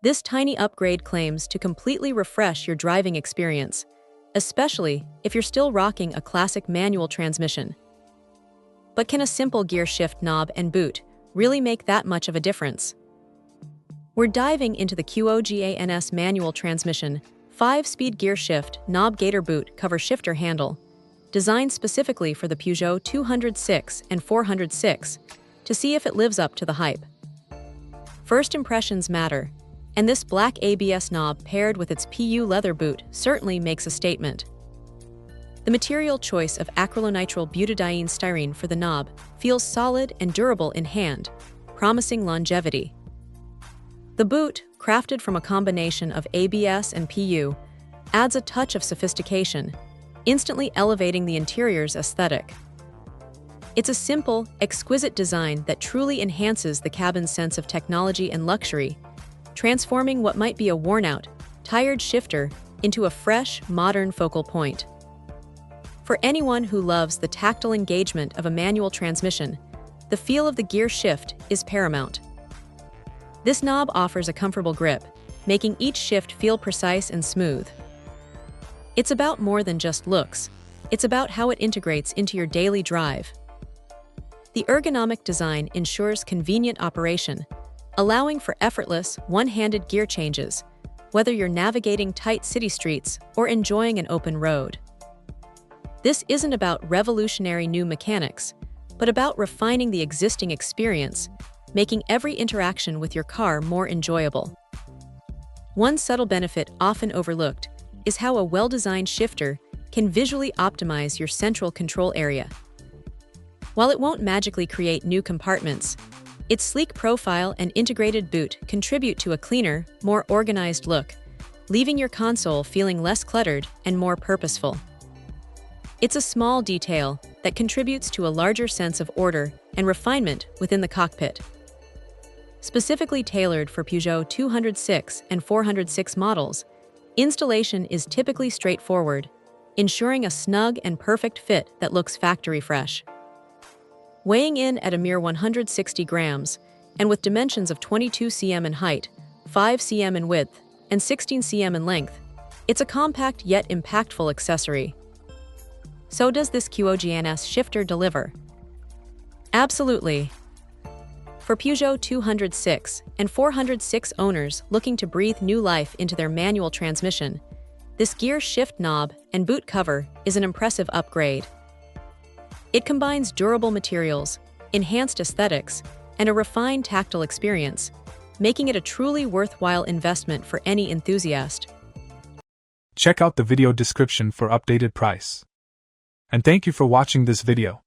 This tiny upgrade claims to completely refresh your driving experience, especially if you're still rocking a classic manual transmission. But can a simple gear shift knob and boot really make that much of a difference? We're diving into the Qogans manual transmission, 5-speed gear shift, knob gator boot cover shifter handle, designed specifically for the Peugeot 206 and 406, to see if it lives up to the hype. First impressions matter, and this black ABS knob paired with its PU leather boot certainly makes a statement. The material choice of acrylonitrile butadiene styrene for the knob feels solid and durable in hand, promising longevity. The boot, crafted from a combination of ABS and PU, adds a touch of sophistication, instantly elevating the interior's aesthetic. It's a simple, exquisite design that truly enhances the cabin's sense of technology and luxury, transforming what might be a worn-out, tired shifter into a fresh, modern focal point. For anyone who loves the tactile engagement of a manual transmission, the feel of the gear shift is paramount. This knob offers a comfortable grip, making each shift feel precise and smooth. It's about more than just looks. It's about how it integrates into your daily drive. The ergonomic design ensures convenient operation, allowing for effortless, one-handed gear changes, whether you're navigating tight city streets or enjoying an open road. This isn't about revolutionary new mechanics, but about refining the existing experience, making every interaction with your car more enjoyable. One subtle benefit often overlooked is how a well-designed shifter can visually optimize your central control area. While it won't magically create new compartments, its sleek profile and integrated boot contribute to a cleaner, more organized look, leaving your console feeling less cluttered and more purposeful. It's a small detail that contributes to a larger sense of order and refinement within the cockpit. Specifically tailored for Peugeot 206 and 406 models, installation is typically straightforward, ensuring a snug and perfect fit that looks factory fresh. Weighing in at a mere 160 grams, and with dimensions of 22 cm in height, 5 cm in width, and 16 cm in length, it's a compact yet impactful accessory. So does this Qogans shifter deliver? Absolutely. For Peugeot 206 and 406 owners looking to breathe new life into their manual transmission, this gear shift knob and boot cover is an impressive upgrade. It combines durable materials, enhanced aesthetics, and a refined tactile experience, making it a truly worthwhile investment for any enthusiast. Check out the video description for updated price. And thank you for watching this video.